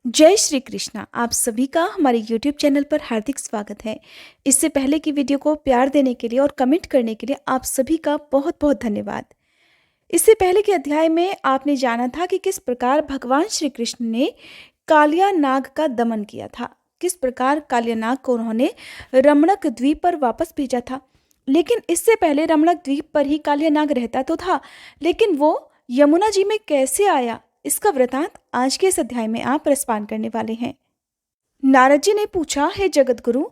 जय श्री कृष्णा। आप सभी का हमारे YouTube चैनल पर हार्दिक स्वागत है। इससे पहले की वीडियो को प्यार देने के लिए और कमेंट करने के लिए आप सभी का बहुत बहुत धन्यवाद। इससे पहले के अध्याय में आपने जाना था कि किस प्रकार भगवान श्री कृष्ण ने कालिया नाग का दमन किया था, किस प्रकार कालिया नाग को उन्होंने रमणक द्वीप पर वापस भेजा था। लेकिन इससे पहले रमणक द्वीप पर ही कालिया नाग रहता तो था, लेकिन वो यमुना जी में कैसे आया, इसका वृतांत आज के इस अध्याय में आप रसपान करने वाले हैं। नारद जी ने पूछा, हे जगत गुरु,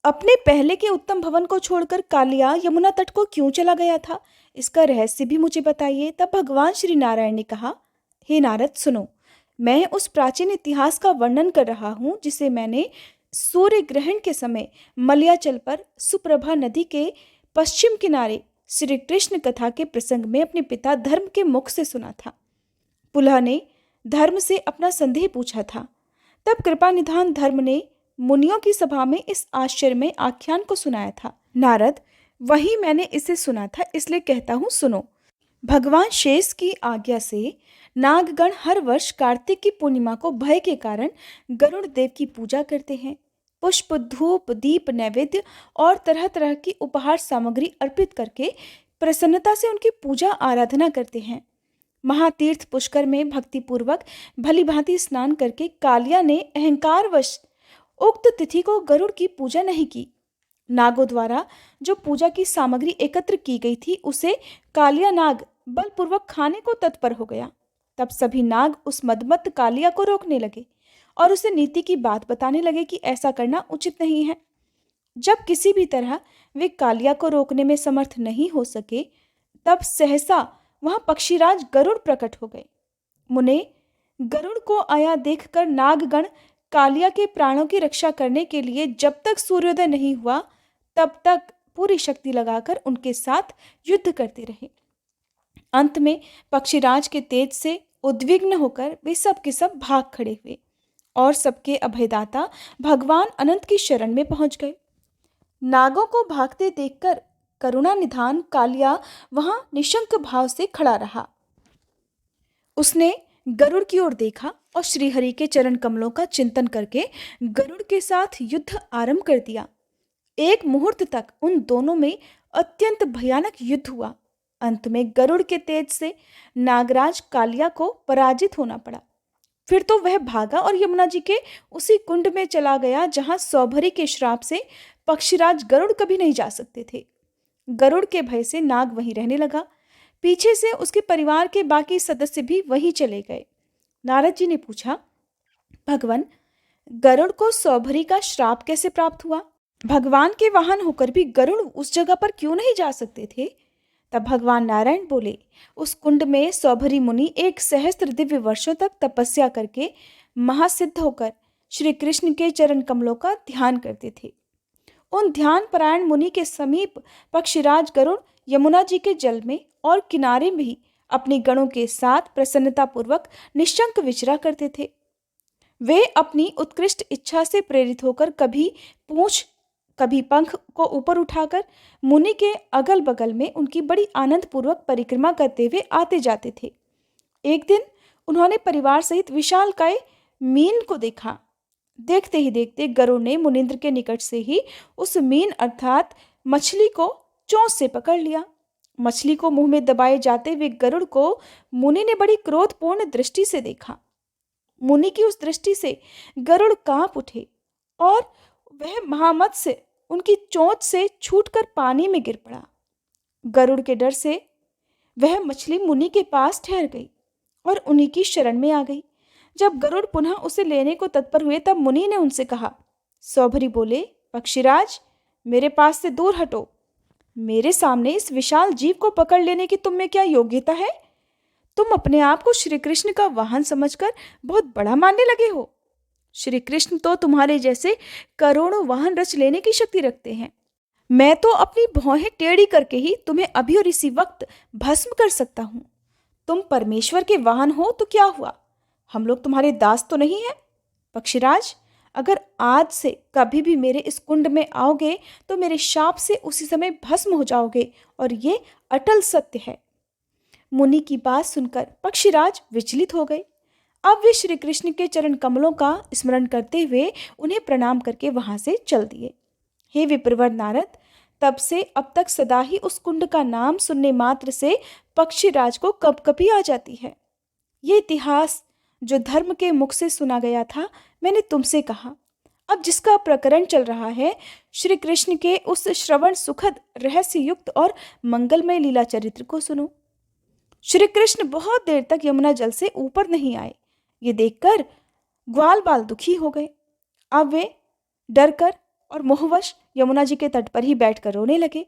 अपने पहले के उत्तम भवन को छोड़कर कालिया यमुना तट को क्यों चला गया था? इसका रहस्य भी मुझे बताइए। तब भगवान श्री नारायण ने कहा, हे नारद सुनो, मैं उस प्राचीन इतिहास का वर्णन कर रहा हूँ जिसे मैंने सूर्य ग्रहण के समय मलयाचल पर सुप्रभा नदी के पश्चिम किनारे श्री कृष्ण कथा के प्रसंग में अपने पिता धर्म के मुख से सुना था। पुलह ने धर्म से अपना संदेह पूछा था। तब कृपा निधान धर्म ने मुनियों की सभा में इस आश्चर्यमय आख्यान को सुनाया था। नारद, वही मैंने इसे सुना था, इसलिए कहता हूँ, सुनो। भगवान शेष की आज्ञा से नागगण हर वर्ष कार्तिक की पूर्णिमा को भय के कारण गरुड़ देव की पूजा करते हैं। पुष्प, धूप, दीप, नैवेद्य और तरह तरह की उपहार सामग्री अर्पित करके प्रसन्नता से उनकी पूजा आराधना करते हैं। महातीर्थ पुष्कर में भक्तिपूर्वक भली भांति स्नान करके कालिया ने अहंकारवश उक्त तिथि को गरुड़ की पूजा नहीं की। नागों द्वारा जो पूजा की सामग्री एकत्र की गई थी उसे कालिया नाग बलपूर्वक खाने को तत्पर हो गया। तब सभी नाग उस मदमत्त कालिया को रोकने लगे और उसे नीति की बात बताने लगे कि ऐसा करना उचित नहीं है। जब किसी भी तरह वे कालिया को रोकने में समर्थ नहीं हो सके, तब सहसा वहां पक्षीराज गरुड़ प्रकट हो गए। मुने, गरुड़ को आया देखकर नागगण कालिया के प्राणों की रक्षा करने के लिए जब तक सूर्योदय नहीं हुआ तब तक पूरी शक्ति लगाकर उनके साथ युद्ध करते रहे। अंत में पक्षीराज के तेज से उद्विग्न होकर वे सब के सब भाग खड़े हुए और सबके अभयदाता भगवान अनंत की शरण में पहुंच गए। नागों को भागते देखकर करुणा निधान कालिया वहां निशंक भाव से खड़ा रहा। उसने गरुड़ की ओर देखा और श्रीहरि के चरण कमलों का चिंतन करके गरुड़ के साथ युद्ध आरंभ कर दिया। एक मुहूर्त तक उन दोनों में अत्यंत भयानक युद्ध हुआ। अंत में गरुड़ के तेज से नागराज कालिया को पराजित होना पड़ा। फिर तो वह भागा और यमुना जी के उसी कुंड में चला गया जहां सौभरी के श्राप से पक्षीराज गरुड़ कभी नहीं जा सकते थे। गरुड़ के भय से नाग वहीं रहने लगा। पीछे से उसके परिवार के बाकी सदस्य भी वहीं चले गए। नारद जी ने पूछा, भगवान, गरुड़ को सौभरी का श्राप कैसे प्राप्त हुआ? भगवान के वाहन होकर भी गरुड़ उस जगह पर क्यों नहीं जा सकते थे? तब भगवान नारायण बोले, उस कुंड में सौभरी मुनि 1 सहस्त्र दिव्य वर्षों तक तपस्या करके महासिद्ध होकर श्री कृष्ण के चरण कमलों का ध्यान करते थे। उन ध्यान परायण मुनि के समीप पक्षीराज गरुड़ यमुना जी के जल में और किनारे में ही अपने गणों के साथ प्रसन्नता पूर्वक निशंक विचरा करते थे। वे अपनी उत्कृष्ट इच्छा से प्रेरित होकर कभी पूंछ कभी पंख को ऊपर उठाकर मुनि के अगल बगल में उनकी बड़ी आनंद पूर्वक परिक्रमा करते हुए आते जाते थे। एक दिन उन्होंने परिवार सहित विशालकाय मीन को देखा। देखते ही देखते गरुड़ ने मुनीन्द्र के निकट से ही उस मीन अर्थात मछली को चोंच से पकड़ लिया। मछली को मुंह में दबाए जाते हुए गरुड़ को मुनि ने बड़ी क्रोधपूर्ण दृष्टि से देखा। मुनि की उस दृष्टि से गरुड़ कांप उठे और वह महामत्स्य उनकी चोंच से छूटकर पानी में गिर पड़ा। गरुड़ के डर से वह मछली मुनि के पास ठहर गई और उन्हीं की शरण में आ गई। जब गरुड़ पुनः उसे लेने को तत्पर हुए तब मुनि ने उनसे कहा। सौभरी बोले, पक्षीराज, मेरे पास से दूर हटो। मेरे सामने इस विशाल जीव को पकड़ लेने की तुम में क्या योग्यता है? तुम अपने आप को श्री कृष्ण का वाहन समझकर बहुत बड़ा मानने लगे हो। श्री कृष्ण तो तुम्हारे जैसे करोड़ों वाहन रच लेने की शक्ति रखते हैं। मैं तो अपनी भौहें टेढ़ी करके ही तुम्हें अभी और इसी वक्त भस्म कर सकता हूँ। तुम परमेश्वर के वाहन हो तो क्या हुआ, हम लोग तुम्हारे दास तो नहीं हैं। पक्षीराज, अगर आज से कभी भी मेरे इस कुंड में आओगे तो मेरे शाप से उसी समय भस्म हो जाओगे, और ये अटल सत्य है। मुनि की बात सुनकर पक्षीराज विचलित हो गए। अब वे श्री कृष्ण के चरण कमलों का स्मरण करते हुए उन्हें प्रणाम करके वहां से चल दिए। हे विप्रवर नारद, तब से अब तक सदा ही उस कुंड का नाम सुनने मात्र से पक्षीराज को कपकपी आ जाती है। ये इतिहास जो धर्म के मुख से सुना गया था, मैंने तुमसे कहा। अब जिसका प्रकरण चल रहा है, श्री कृष्ण के उस श्रवण सुखद रहस्य युक्त और मंगलमय लीला चरित्र को सुनो। श्री कृष्ण बहुत देर तक यमुना जल से ऊपर नहीं आए। ये देखकर ग्वाल बाल दुखी हो गए। अब वे डरकर और मोहवश यमुना जी के तट पर ही बैठकर रोने लगे।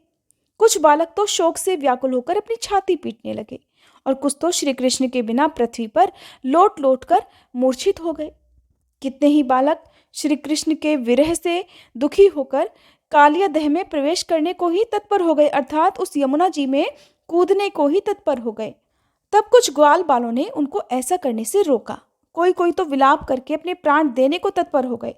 कुछ बालक तो शोक से व्याकुल होकर अपनी छाती पीटने लगे और कुछ तो श्री कृष्ण के बिना पृथ्वी पर लोट लोट कर मूर्छित हो गए। कितने ही बालक श्री कृष्ण के विरह से दुखी होकर कालिया दह में प्रवेश करने को ही तत्पर हो गए, अर्थात उस यमुना जी में कूदने को ही तत्पर हो गए। तब कुछ ग्वाल बालों ने उनको ऐसा करने से रोका। कोई कोई तो विलाप करके अपने प्राण देने को तत्पर हो गए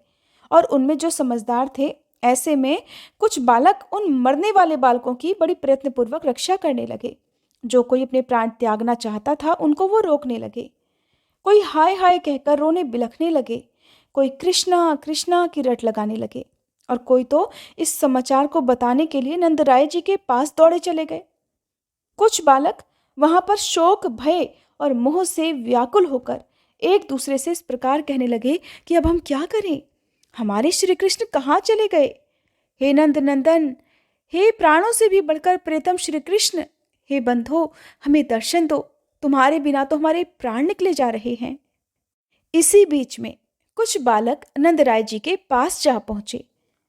और उनमें जो समझदार थे, ऐसे में कुछ बालक उन मरने वाले बालकों की बड़ी प्रयत्नपूर्वक रक्षा करने लगे। जो कोई अपने प्राण त्यागना चाहता था, उनको वो रोकने लगे। कोई हाय हाय कहकर रोने बिलखने लगे, कोई कृष्णा कृष्णा की रट लगाने लगे और कोई तो इस समाचार को बताने के लिए नंदराय जी के पास दौड़े चले गए। कुछ बालक वहां पर शोक, भय और मोह से व्याकुल होकर एक दूसरे से इस प्रकार कहने लगे कि अब हम क्या करें, हमारे श्री कृष्ण कहाँ चले गए। हे नंद नंदन, हे प्राणों से भी बढ़कर प्रियतम श्री कृष्ण, हे बंधो, हमें दर्शन दो, तुम्हारे बिना तो हमारे प्राण निकले जा रहे हैं। इसी बीच में कुछ बालक नंदराय जी के पास जा पहुंचे।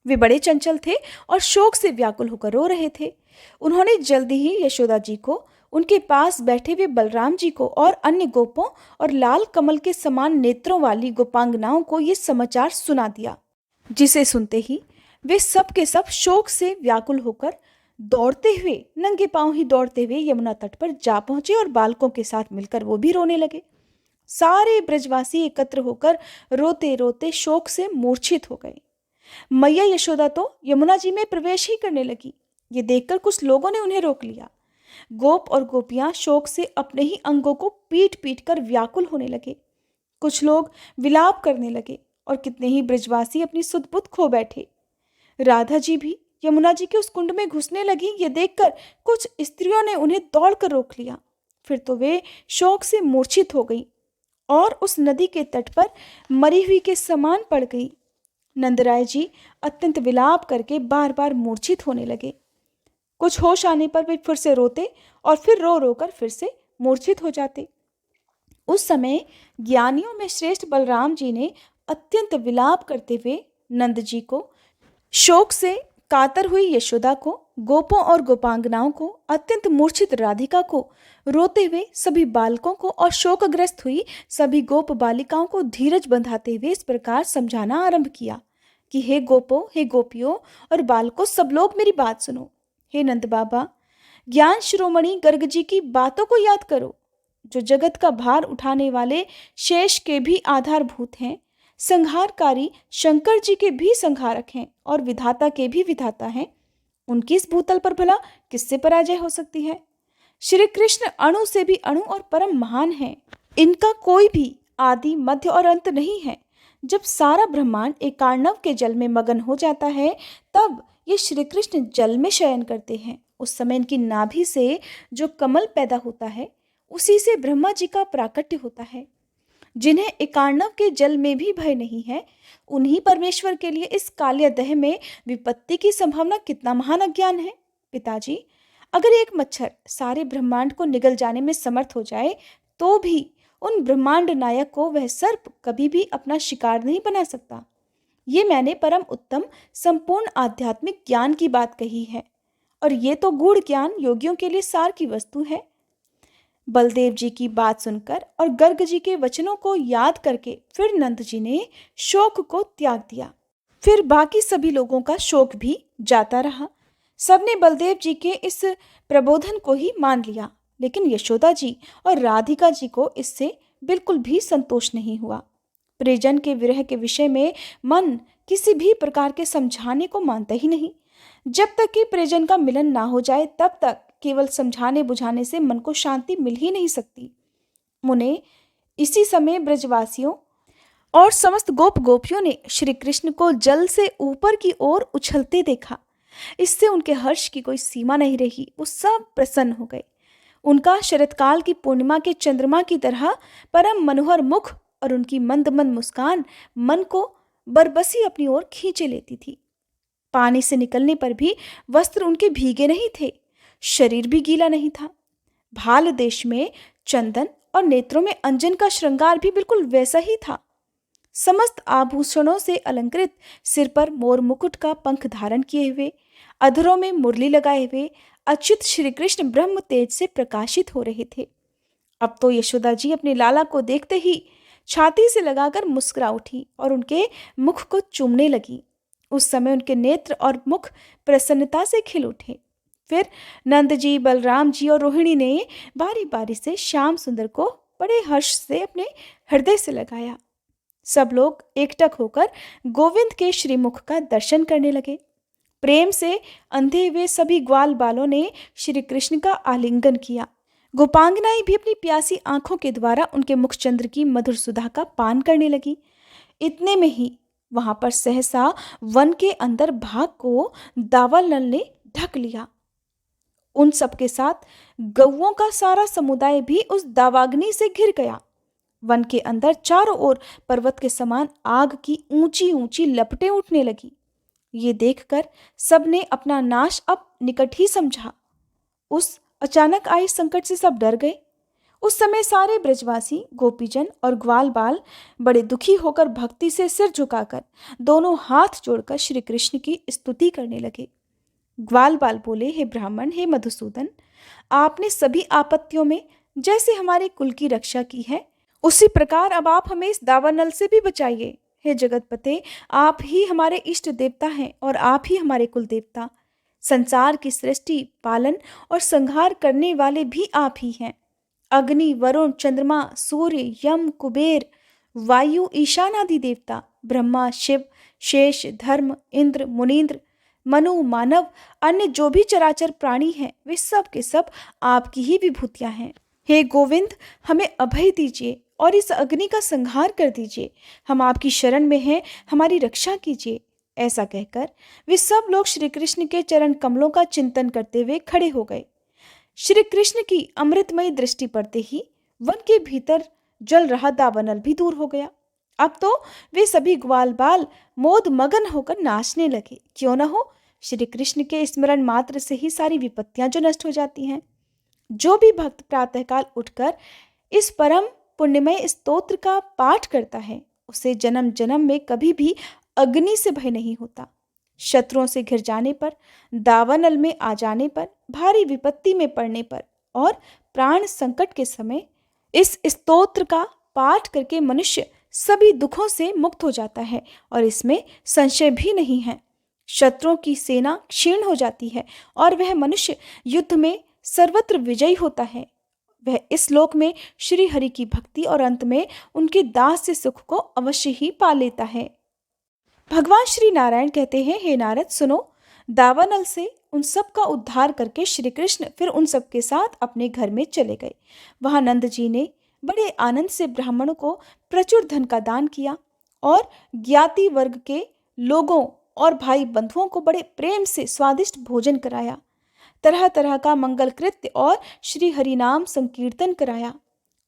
वे बड़े चंचल थे और शोक से व्याकुल होकर रो रहे थे। उन्होंने जल्दी ही यशोदा जी को, उनके पास बैठे हुए बलराम जी को और अन्य गोपों और लाल कमल के समान नेत्रों वाली गोपांगनाओं को ये समाचार सुना दिया, जिसे सुनते ही वे सब के सब शोक से व्याकुल होकर दौड़ते हुए, नंगे पांव ही दौड़ते हुए यमुना तट पर जा पहुंचे और बालकों के साथ मिलकर वो भी रोने लगे। सारे ब्रजवासी एकत्र होकर रोते रोते शोक से मूर्छित हो गए। मैया यशोदा तो यमुना जी में प्रवेश ही करने लगी। ये देखकर कुछ लोगों ने उन्हें रोक लिया। गोप और गोपियां शोक से अपने ही अंगों को पीट पीट कर व्याकुल होने लगे। कुछ लोग विलाप करने लगे और कितने ही ब्रजवासी अपनी सुध बुध खो बैठे। राधा जी भी यमुना जी के उस कुंड में घुसने लगी। ये देखकर कुछ स्त्रियों ने उन्हें दौड़कर रोक लिया। फिर तो वे शोक से मूर्छित हो गई और उस नदी के तट पर मरी हुई के समान पड़ गई। नंदराय जी अत्यंत विलाप करके बार बार मूर्छित होने लगे। कुछ होश आने पर वे फिर से रोते और फिर रो रो कर फिर से मूर्छित हो जाते। उस समय ज्ञानियों में श्रेष्ठ बलराम जी ने अत्यंत विलाप करते हुए नंद जी को, शोक से कातर हुई यशोदा को, गोपों और गोपांगनाओं को, अत्यंत मूर्छित राधिका को, रोते हुए सभी बालकों को और शोकग्रस्त हुई सभी गोप बालिकाओं को धीरज बंधाते हुए इस प्रकार समझाना आरंभ किया कि हे गोपों, हे गोपियों और बालकों, सब लोग मेरी बात सुनो। हे नंद बाबा, ज्ञान शिरोमणि गर्ग जी की बातों को याद करो, जो जगत का भार उठाने वाले शेष के भी आधारभूत हैं, संहारकारी शंकर जी के भी संहारक हैं और विधाता के भी विधाता हैं। उनकी इस भूतल पर भला किससे पराजय हो सकती है। श्री कृष्ण अणु से भी अणु और परम महान है। इनका कोई भी आदि, मध्य और अंत नहीं है। जब सारा ब्रह्मांड एकार्णव के जल में मगन हो जाता है, तब ये श्री कृष्ण जल में शयन करते हैं। उस समय इनकी नाभि से जो कमल पैदा होता है, उसी से ब्रह्मा जी का प्राकट्य होता है। जिन्हें एकार्णव के जल में भी भय नहीं है, उन्हीं परमेश्वर के लिए इस कालिया दह में विपत्ति की संभावना कितना महान अज्ञान है। पिताजी, अगर एक मच्छर सारे ब्रह्मांड को निगल जाने में समर्थ हो जाए, तो भी उन ब्रह्मांड नायक को वह सर्प कभी भी अपना शिकार नहीं बना सकता। ये मैंने परम उत्तम संपूर्ण आध्यात्मिक ज्ञान की बात कही है, और ये तो गूढ़ ज्ञान योगियों के लिए सार की वस्तु है। बलदेव जी की बात सुनकर और गर्ग जी के वचनों को याद करके फिर नंद जी ने शोक को त्याग दिया। फिर बाकी सभी लोगों का शोक भी जाता रहा। सबने बलदेव जी के इस प्रबोधन को ही मान लिया, लेकिन यशोदा जी और राधिका जी को इससे बिल्कुल भी संतोष नहीं हुआ। प्रियजन के विरह के विषय में मन किसी भी प्रकार के समझाने को मानता ही नहीं। जब तक कि प्रियजन का मिलन ना हो जाए, तब तक केवल समझाने बुझाने से मन को शांति मिल ही नहीं सकती। मुने, इसी समय ब्रजवासियों और समस्त गोप गोपियों ने श्री कृष्ण को जल से ऊपर की ओर उछलते देखा। इससे उनके हर्ष की कोई सीमा नहीं रही। वो सब प्रसन्न हो गए। उनका शरतकाल की पूर्णिमा के चंद्रमा की तरह परम मनोहर मुख और उनकी मंद मंद मुस्कान मन को बरबसी अपनी ओर खींचे लेती थी। पानी से निकलने पर भी वस्त्र उनके भीगे नहीं थे, शरीर भी गीला नहीं था। भाल देश में चंदन और नेत्रों में अंजन का श्रृंगार भी बिल्कुल वैसा ही था। समस्त आभूषणों से अलंकृत, सिर पर मोर मुकुट का पंख धारण किए हुए, अधरों में मुरली लगाए हुए अच्युत श्री कृष्ण ब्रह्म तेज से प्रकाशित हो रहे थे। अब तो यशोदा जी अपने लाला को देखते ही छाती से लगाकर मुस्कुरा उठी और उनके मुख को चूमने लगी। उस समय उनके नेत्र और मुख प्रसन्नता से खिल उठे। फिर नंद जी, बलराम जी और रोहिणी ने बारी बारी से श्याम सुंदर को बड़े हर्ष से अपने हृदय से लगाया। सब लोग एकटक होकर गोविंद के श्रीमुख का दर्शन करने लगे। प्रेम से अंधे हुए सभी ग्वाल बालों ने श्री कृष्ण का आलिंगन किया। गोपांगनाएं भी अपनी प्यासी आंखों के द्वारा उनके मुखचंद्र की मधुर सुधा का पान करने लगी। इतने में ही वहां पर सहसा वन के अंदर भाग को दावानल नल ने ढक लिया। उन सबके साथ गौओं का सारा समुदाय भी उस दावाग्नि से घिर गया। वन के अंदर चारों ओर पर्वत के समान आग की ऊंची ऊंची लपटें उठने लगी। ये देखकर सबने अपना नाश अब निकट ही समझा। उस अचानक आए संकट से सब डर गए। उस समय सारे ब्रजवासी, गोपीजन और ग्वाल बाल बड़े दुखी होकर भक्ति से सिर झुकाकर दोनों हाथ जोड़कर श्री कृष्ण की स्तुति करने लगे। ग्वाल बाल बोले, हे ब्राह्मण, हे मधुसूदन, आपने सभी आपत्तियों में जैसे हमारे कुल की रक्षा की है, उसी प्रकार अब आप हमें इस दावानल से भी बचाइए। हे जगतपते, आप ही हमारे इष्ट देवता हैं और आप ही हमारे कुल देवता। संसार की सृष्टि, पालन और संहार करने वाले भी आप ही हैं। अग्नि, वरुण, चंद्रमा, सूर्य, यम, कुबेर, वायु, ईशान आदि देवता, ब्रह्मा, शिव, शेष, धर्म, इंद्र, मुनीन्द्र, मनु, मानव, अन्य जो भी चराचर प्राणी हैं, वे सब के सब आपकी ही विभूतियां हैं। हे गोविंद, हमें अभय दीजिए और इस अग्नि का संहार कर दीजिए। हम आपकी शरण में हैं, हमारी रक्षा कीजिए। ऐसा कहकर वे सब लोग श्री कृष्ण के चरण कमलों का चिंतन करते हुए खड़े हो गए। श्री कृष्ण की अमृतमयी दृष्टि पड़ते ही वन के भीतर जल रहा दावानल भी दूर हो गया। अब तो वे सभी ग्वाल बाल मोद मगन होकर नाचने लगे। क्यों न हो, श्री कृष्ण के स्मरण मात्र से ही सारी विपत्तियां जो नष्ट हो जाती हैं। जो भी भक्त प्रातःकाल उठकर इस परम पुण्यमय स्तोत्र का पाठ करता है, उसे जन्म जन्म में कभी भी अग्नि से भय नहीं होता। शत्रुओं से घिर जाने पर, दावानल में आ जाने पर, भारी विपत्ति में पड़ने पर और प्राण संकट के समय इस स्तोत्र का पाठ करके मनुष्य सभी दुखों से मुक्त हो जाता है और इसमें संशय भी नहीं है। शत्रुओं की सेना क्षीण हो जाती है और वह मनुष्य युद्ध में सर्वत्र विजयी होता है। वह इस लोक में श्री हरि की भक्ति और अंत में उनके दास से सुख को अवश्य ही पा लेता है। भगवान श्री नारायण कहते हैं, हे नारद सुनो, दावानल से उन सब का उद्धार करके श्री कृष्ण फिर उन सब के साथ अपने घर में चले गए। वहां नंद जी ने बड़े आनंद से ब्राह्मणों को प्रचुर धन का दान किया और ज्ञाति वर्ग के लोगों और भाई बंधुओं को बड़े प्रेम से स्वादिष्ट भोजन कराया। तरह तरह का मंगल कृत्य और श्री हरि नाम संकीर्तन कराया।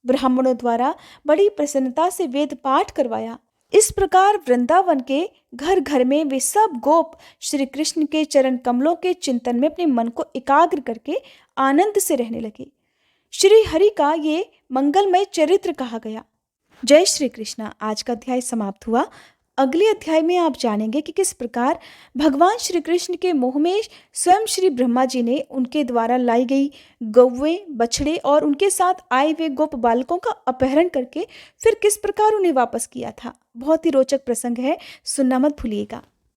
ब्राह्मणों द्वारा बड़ी प्रसन्नता से वेद पाठ करवाया। इस प्रकार वृंदावन के घर घर में वे सब गोप श्री कृष्ण के चरण कमलों के चिंतन में अपने मन को एकाग्र करके आनंद से रहने लगे। श्री हरि का ये मंगलमय चरित्र कहा गया। जय श्री कृष्ण। आज का अध्याय समाप्त हुआ। अगले अध्याय में आप जानेंगे कि किस प्रकार भगवान श्री कृष्ण के मोह में स्वयं श्री ब्रह्मा जी ने उनके द्वारा लाई गई गौवे, बछड़े और उनके साथ आए हुए गोप बालकों का अपहरण करके फिर किस प्रकार उन्हें वापस किया था। बहुत ही रोचक प्रसंग है, सुनना मत भूलिएगा।